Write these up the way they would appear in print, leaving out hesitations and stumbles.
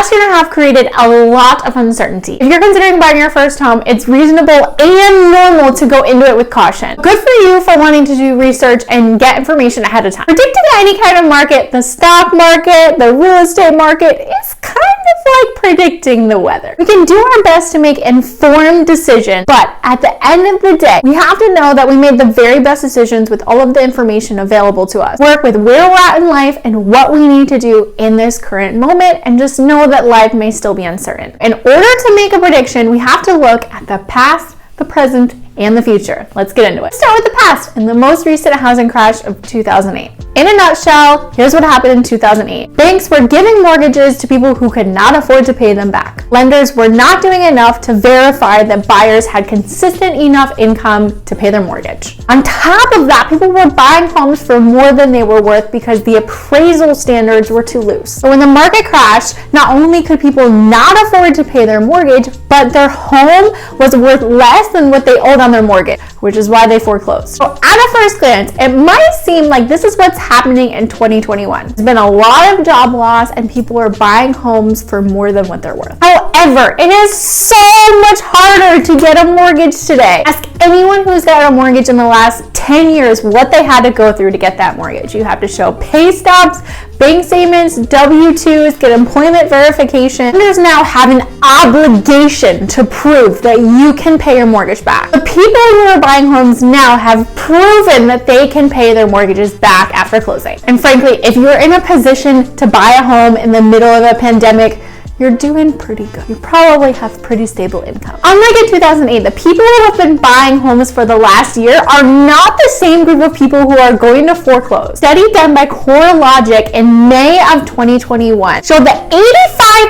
last year and a half created a lot of uncertainty. If you're considering buying your first home, it's reasonable and normal to go into it with caution. Good for you for wanting to do research and get information ahead of time. Predicting any kind of market, the stock market, the real estate market, is kind of like predicting the weather. We can do our best to make informed decisions, but at the end of the day, we have to know that we made the very best decisions with all of the information available to us. Work with where we're at in life and what we need to do in this current moment, and just know that life may still be uncertain. In order to make a prediction, we have to look at the past, the present, and the future. Let's get into it. Start with the past and the most recent housing crash of 2008. In a nutshell, here's what happened in 2008. Banks were giving mortgages to people who could not afford to pay them back. Lenders were not doing enough to verify that buyers had consistent enough income to pay their mortgage. On top of that, people were buying homes for more than they were worth because the appraisal standards were too loose. So when the market crashed, not only could people not afford to pay their mortgage, but their home was worth less than what they owed on their mortgage, which is why they foreclosed. So at a first glance, it might seem like this is what's happening in 2021. There's been a lot of job loss and people are buying homes for more than what they're worth. However, it is so much harder to get a mortgage today. Ask anyone who's got a mortgage in the last 10 years what they had to go through to get that mortgage. You have to show pay stubs, bank statements, W-2s, get employment verification. Lenders now have an obligation to prove that you can pay your mortgage back. The people who are buying homes now have proven that they can pay their mortgages back after closing. And frankly, if you're in a position to buy a home in the middle of a pandemic, you're doing pretty good. You probably have pretty stable income. Unlike in 2008, the people who have been buying homes for the last year are not the same group of people who are going to foreclose. A study done by CoreLogic in May of 2021 showed that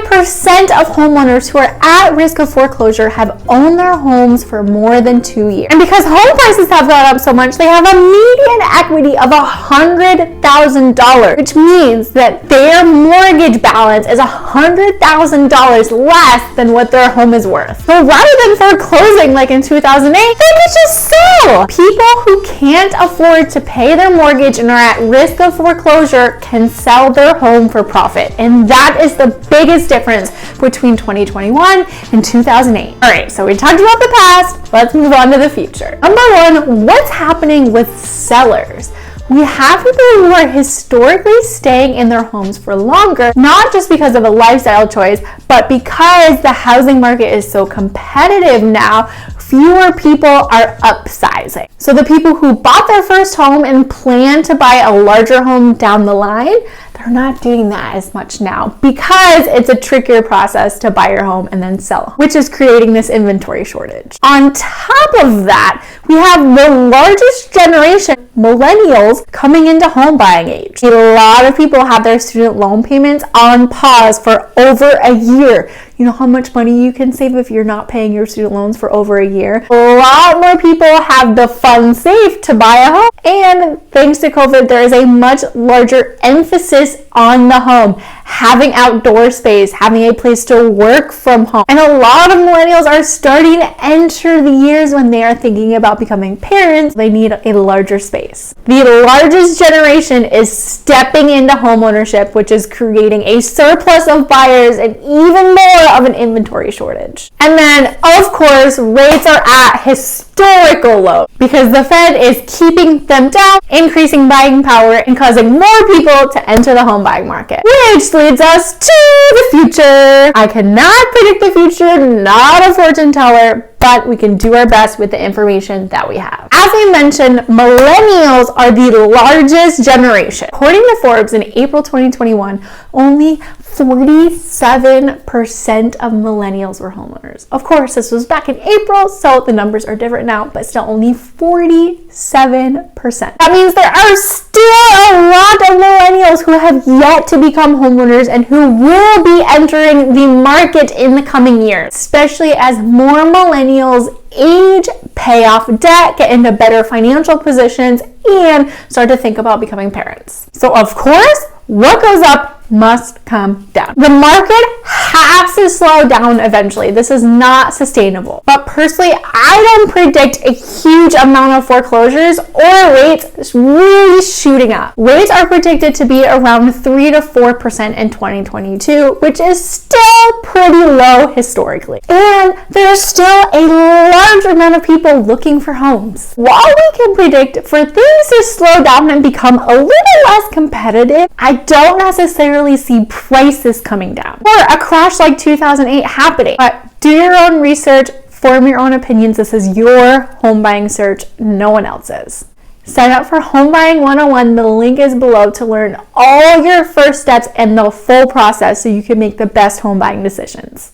85% of homeowners who are at risk of foreclosure have owned their homes for more than 2 years. And because home prices have gone up so much, they have a median equity of $100,000, which means that their mortgage balance is $100,000 less than what their home is worth. So rather than foreclosing like in 2008, they could just sell. People who can't afford to pay their mortgage and are at risk of foreclosure can sell their home for profit. And that is the biggest difference between 2021 and 2008. All right, so we talked about the past. Let's move on to the future. Number one, what's happening with sellers? We have people who are historically staying in their homes for longer, not just because of a lifestyle choice, but because the housing market is so competitive now, fewer people are upsizing. So the people who bought their first home and plan to buy a larger home down the line, they're not doing that as much now because it's a trickier process to buy your home and then sell, which is creating this inventory shortage. On top of that, we have the largest generation, millennials, coming into home buying age. A lot of people have their student loan payments on pause for over a year. You know how much money you can save if you're not paying your student loans for over a year? A lot more people have the funds saved to buy a home. And thanks to COVID, there is a much larger emphasis on the home, having outdoor space, having a place to work from home. And a lot of millennials are starting to enter the years when they are thinking about becoming parents. They need a larger space. The largest generation is stepping into home ownership, which is creating a surplus of buyers and even more of an inventory shortage. And then, of course, rates are at historical lows because the Fed is keeping them down, increasing buying power, and causing more people to enter the home buying market. Which leads us to the future. I cannot predict the future, not a fortune teller, but we can do our best with the information that we have. As I mentioned, millennials are the largest generation. According to Forbes in April 2021, only 47% of millennials were homeowners. Of course, this was back in April, so the numbers are different now, but still only 47%. That means there are still a lot of millennials who have yet to become homeowners and who will be entering the market in the coming years, especially as more millennials age, pay off debt, get into better financial positions, and start to think about becoming parents. So of course, what goes up must come down. The market has to slow down eventually. This is not sustainable. But personally, I don't predict a huge amount of foreclosures or rates really shooting up. Rates are predicted to be around 3 to 4% in 2022, which is still pretty low historically. And there's still a large amount of people looking for homes. While we can predict for things to slow down and become a little less competitive, I don't necessarily see prices coming down or a crash like 2008 happening. But do your own research, form your own opinions. This is your home buying search, no one else's. Sign up for Home Buying 101. The link is below to learn all your first steps and the full process so you can make the best home buying decisions.